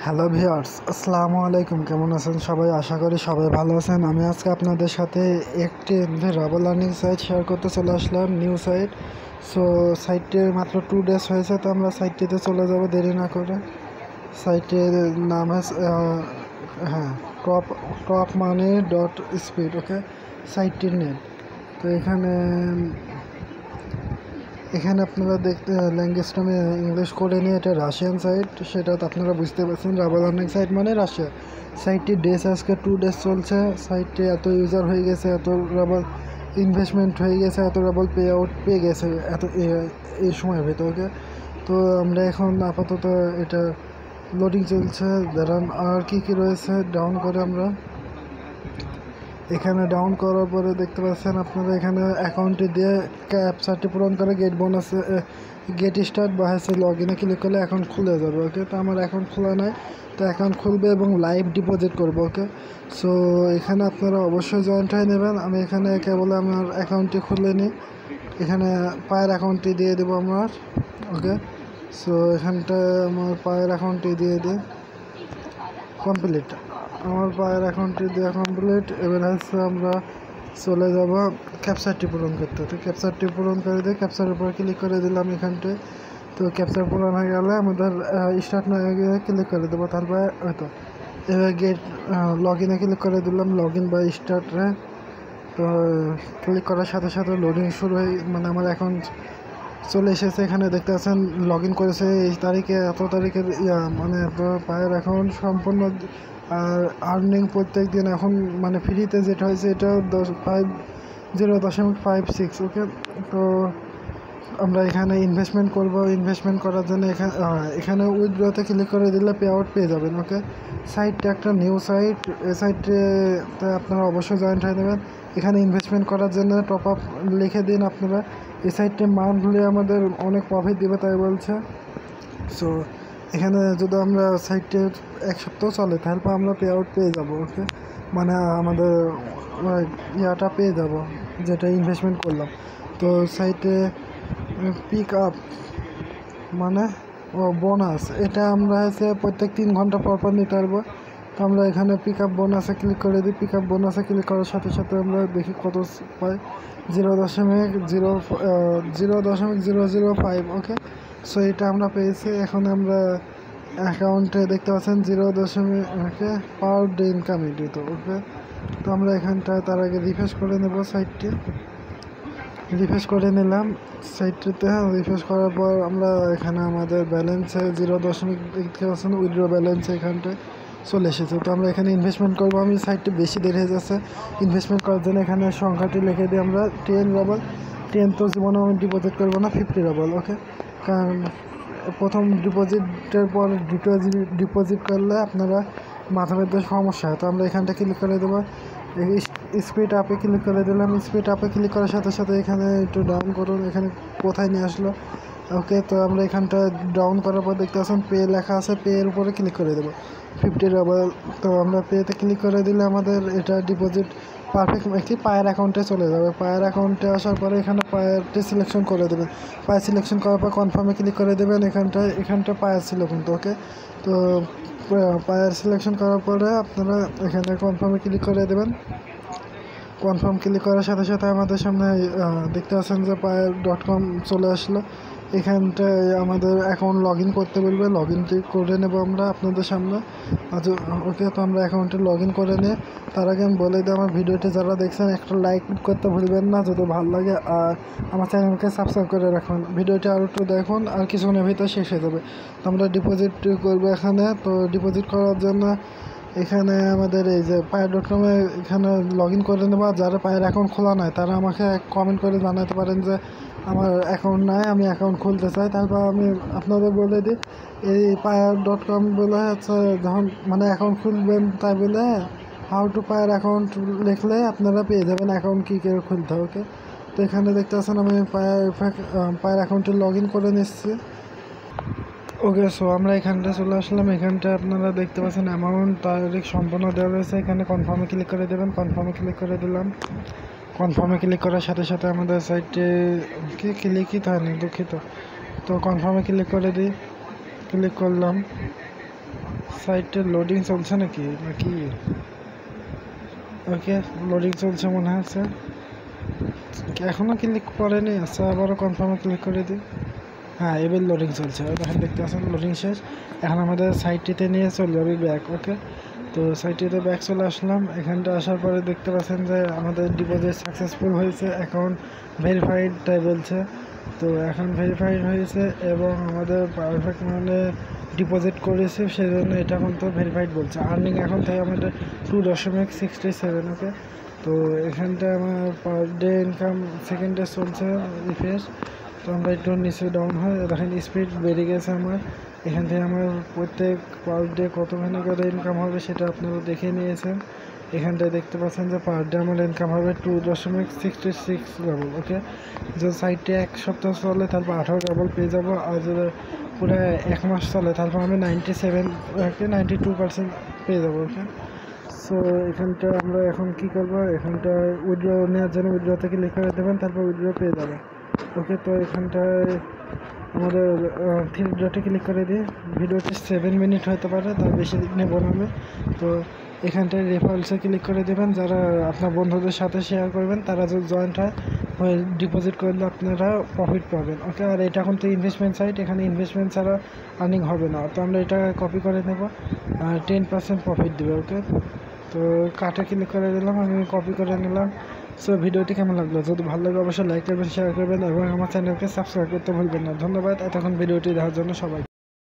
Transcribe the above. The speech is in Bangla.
হ্যালো ভিউয়ার্স, আসসালামু আলাইকুম। কেমন আছেন সবাই? আশা করি সবাই ভালো আছেন। আমি আজকে আপনাদের সাথে একটি রাবার লার্নিং সাইট শেয়ার করতে চলে আসলাম, নিউ সাইট। সো সাইটটি মাত্র 2 ডেজ হয়েছে, তো আমরা সাইটটিতে চলে যাব দেরি না করে। সাইটের নাম আছে হ্যাঁ, টপ মানি ডট স্পিড। ওকে, সাইটটির নেম। তো এখানে আপনারা দেখতে ল্যাঙ্গুয়েজটা আমি ইংলিশ করে নিয়ে, এটা রাশিয়ান সাইট, সেটা তো আপনারা বুঝতে পারছেন। রাবার লার্নিং সাইট মানে রাশিয়া। সাইটটির ডেজ আজকে 2 ডেজ চলছে। সাইটটি এত ইউজার হয়ে গেছে, এত রাবার ইনভেস্টমেন্ট হয়ে গেছে, এত রাবার পে আউট পেয়ে গেছে এই সময়ের ভেতরে। তো আমরা এখন আপাতত এটা লোডিং চলছে। দাঁড়ান, আর কি রয়েছে ডাউন করে আমরা এখানে ডাউন করার পরে দেখতে পাচ্ছেন আপনারা এখানে অ্যাকাউন্টে দিয়ে ক্যাপচারটি পূরণ করে গেট স্টার্ট বা লগ ইনে ক্লিক করলে অ্যাকাউন্ট খুলে যাবে। ওকে, তো আমার অ্যাকাউন্ট খোলা নাই, তো অ্যাকাউন্ট খুলবে এবং লাইভ ডিপোজিট করবো। ওকে, সো এখানে আপনারা অবশ্যই জয়েন্ট হয়ে নেবেন। আমি এখানে কেবল আমার অ্যাকাউন্টটি খুলে নিই, এখানে পায়ের অ্যাকাউন্টটি দিয়ে দেবো আমার। ওকে, সো এখানটায় আমার পায়ের অ্যাকাউন্টটি দিয়ে দিই। কমপ্লিট, আমার পায়ের অ্যাকাউন্টটি দেওয়া কমপ্লিট। এবার হচ্ছে আমরা চলে যাব ক্যাপচারটি পূরণ করতে। তো ক্যাপচারটি পূরণ করে দিয়ে ক্যাপচারের উপর ক্লিক করে দিলাম এখানটায়। তো ক্যাপচার পূরণ হয়ে গেলে আমাদের স্টার্ট না গিয়ে ক্লিক করে দেবো, তারপরে হয়তো এবার গেট লগ ইনে ক্লিক করে দিলাম, লগ ইন বা স্টার্টে। তো ক্লিক করার সাথে সাথে লোডিং শুরু হয়ে আমার অ্যাকাউন্ট চলে এসেছে। এখানে দেখতে পাচ্ছেন লগ ইন করেছে এই তারিখে, এত তারিখের তো পায়ের অ্যাকাউন্ট সম্পূর্ণ। আর আর্নিং প্রত্যেক দিন এখন ফ্রিতে যেটা হয়েছে এটা 0.56। ওকে, তো আমরা এখানে ইনভেস্টমেন্ট করব। ইনভেস্টমেন্ট করার জন্য এখানে উইথড্রতে ক্লিক করে দিলে পে আউট পেয়ে যাবেন। ওকে, সাইটটা একটা নিউ সাইট। এই সাইটে আপনারা অবশ্যই জয়েন্ট হয়ে নেবেন। এখানে ইনভেস্টমেন্ট করার জন্য টপ আপ লিখে দিন আপনারা। এই সাইটে মান্থলি আমাদের অনেক প্রফিট দেবে তাই বলছে। সো এখানে যদি আমরা সাইটে 1 সপ্তাহ চলে, তারপর আমরা পে আউট পেয়ে যাব। ওকে, আমাদের ইয়াটা পেয়ে যাব যেটা ইনভেস্টমেন্ট করলাম। তো সাইটে পিক আপ বোনাস, এটা আমরা প্রত্যেক 3 ঘন্টা পর পর নিতে পারবো। তো আমরা এখানে পিক আপ বোনাসে ক্লিক করে দিই। পিক আপ বোনাসে ক্লিক করার সাথে সাথে আমরা দেখি কত পাই। 0.005। ওকে, সো এটা আমরা পেয়েছি। এখন আমরা অ্যাকাউন্টে দেখতে পাচ্ছেন 0., পার ডে ইনকাম দিত। ওকে, তো আমরা এখানটায় তার আগে রিফ্রেশ করে নেব সাইটটি। রিফ্রেশ করে নিলাম সাইটটিতে। রিফ্রেশ করার পর আমরা এখানে আমাদের ব্যালেন্সে 0., দেখতে পাচ্ছেন উইথড্র ব্যালেন্স এখানটায় চলে এসেছে। তো আমরা এখানে ইনভেস্টমেন্ট করবো। আমি সাইটটি বেশি দেরি হয়ে যাচ্ছে ইনভেস্টমেন্ট করার জন্য। এখানে সংখ্যাটি লিখে দিই আমরা 10 রাবল। 10 তো জীবনে আমি ডিপোজিট করবো না, 50 রাবল। ওকে, কারণ প্রথম ডিপোজিটের পর দ্বিতীয় ডিপোজিট করলে আপনারা মাথা ব্যথার সমস্যা হয়। তো আমরা এখানটা ক্লিক করে দেবো, স্পিড আপে ক্লিক করে দিলাম। স্পিড আপে ক্লিক করার সাথে সাথে এখানে একটু ডাউন করুন, এখানে কোথায় নিয়ে আসলো। ওকে, তো আমরা এখানটা ডাউন করার পর দেখতে পাচ্ছেন পে লেখা আছে, পে এর উপরে ক্লিক করে দেবো 50 রাবল। তো আমরা পেতে ক্লিক করে দিলে আমাদের এটা ডিপোজিট পারফেক্ট একটি পায়ের অ্যাকাউন্টে চলে যাবে। পায়ের অ্যাকাউন্টে আসার পরে এখানে পায়েরটি সিলেকশন করে দেবেন। পায়ের সিলেকশন করার পর কনফার্মে ক্লিক করে দেবেন। এখানটা পায়ের ছিল কিন্তু। ওকে, তো পায়ের সিলেকশন করার পরে আপনারা এখানে কনফার্মে ক্লিক করে দেবেন। কনফার্ম ক্লিক করার সাথে সাথে আমাদের সামনে দেখতে পাচ্ছেন যে পায়ের.com চলে আসলো। এখানটায় আমাদের অ্যাকাউন্ট লগ ইন করতে বলবে, লগ ইনটি করে নেব আমরা আপনাদের সামনে। আচ্ছা, ওকে, তো আমরা অ্যাকাউন্টে লগ ইন করে নিয়ে তার আগে আমি বলে দিই, আমার ভিডিওটি যারা দেখছেন একটা লাইক করতে ভুলবেন না যদি ভালো লাগে, আর আমার চ্যানেলকে সাবস্ক্রাইব করে রাখুন। ভিডিওটি আরও একটু দেখুন, আর কিছুক্ষণের ভিতরে শেষ হয়ে যাবে। তো আমরা ডিপোজিট করবো এখানে। তো ডিপোজিট করার জন্য এখানে আমাদের এই যে পায়ের.com এখানে লগ ইন করে নেবো। যারা পায়ের অ্যাকাউন্ট খোলা নাই তারা আমাকে কমেন্ট করে জানাতে পারেন যে আমার অ্যাকাউন্ট নাই, আমি অ্যাকাউন্ট খুলতে চাই। তারপর আমি আপনাদের বলে দিই, এই পায়ের.com বলে হচ্ছে যখন অ্যাকাউন্ট খুলবেন, তাই বলে হাউ টু পায়ের অ্যাকাউন্ট লিখলে আপনারা পেয়ে যাবেন অ্যাকাউন্ট কী করে খুলতে হবে। ওকে, তো এখানে দেখতে পাচ্ছেন আমি পায়ের অ্যাকাউন্টে লগ ইন করে নিচ্ছি। ওকে, সো আমরা এখানটা চলে আসলাম। এখানটা আপনারা দেখতে পাচ্ছেন অ্যামাউন্ট তারিখ সম্পূর্ণ দেওয়া রয়েছে। এখানে কনফার্মে ক্লিক করে দেবেন। কনফার্মে ক্লিক করে দিলাম। কনফার্মে ক্লিক করার সাথে সাথে আমাদের সাইটে ক্লিকই হয়নি, দুঃখিত। তো কনফার্মে ক্লিক করে দিই, ক্লিক করলাম। সাইটে লোডিং চলছে নাকি ওকে লোডিং চলছে মনে হচ্ছে, এখনো ক্লিক করেনি। আচ্ছা আবারও কনফার্মে ক্লিক করে দিই। হ্যাঁ এবার লোডিং চলছে, দেখেন দেখতে পাচ্ছেন লোডিং শেষ। এখন আমাদের সাইটটিতে নিয়ে চলে যাবে ব্যাক। ওকে, তো সাইটটিতে ব্যাক চলে আসলাম। এখানটা আসার পরে দেখতে পাচ্ছেন যে আমাদের ডিপোজিট সাকসেসফুল হয়েছে, অ্যাকাউন্ট ভেরিফাইড তাই বলছে। তো এখন ভেরিফাইড হয়েছে এবং আমাদের পারফেক্ট মানে ডিপোজিট করেছে, সেই জন্য এটা এখন তো ভেরিফাইড বলছে। আর্নিং এখন থেকে আমাদের 2.67। ওকে, তো এখানটা আমার পার ডে ইনকাম সেকেন্ডে চলছে রিফ্রেশ। তো আমরা একটু নিচে ডাউন হয়, দেখেন স্পিড বেড়ে গেছে আমার। এখান থেকে আমার প্রত্যেক পার ডে কতখানি করে ইনকাম হবে সেটা আপনারা দেখে নিয়েছেন। এখানটায় দেখতে পাচ্ছেন যে পার ডে আমার ইনকাম হবে 2.66 ডাবল। ওকে, যে সাইটে 1 সপ্তাহ চলে তারপর 18 ডাবল পেয়ে যাবো, আর যদি পুরো 1 মাস চলে তারপর আমি 92% পেয়ে যাবো। ওকে, সো এখানটা আমরা এখন কি করব, এখানটা উইথড্র নেওয়ার জন্য উইথড্রতে ক্লিক করে দেবেন, তারপর উইথড্র পেয়ে যাবেন। ওকে, তো এখানটায় আমাদের থ্রি ডটে ক্লিক করে দিয়ে ভিডিওটি 7 মিনিট হতে পারে, তার বেশি নেব না আমি। তো এখানটায় রেফারেলসে ক্লিক করে দেবেন, যারা আপনার বন্ধুদের সাথে শেয়ার করবেন তারা যদি জয়েন্ট হয় ডিপোজিট করলে আপনারা প্রফিট পাবেন। ওকে, আর এটা এখন তো ইনভেস্টমেন্ট সাইট, এখানে ইনভেস্টমেন্ট ছাড়া আর্নিং হবে না। তো আমরা এটা কপি করে নেব, আর 10% প্রফিট দেবে। ওকে, তো কাটে ক্লিক করে দিলাম, আমি কপি করে নিলাম। সো ভিডিওটি কেমন লাগলো, যদি ভালো লাগে অবশ্যই লাইক করবেন, শেয়ার করবেন এবং আমার চ্যানেলকে সাবস্ক্রাইব করতে ভুলবেন না। ধন্যবাদ এতক্ষণ ভিডিওটি দেখার জন্য সবাই।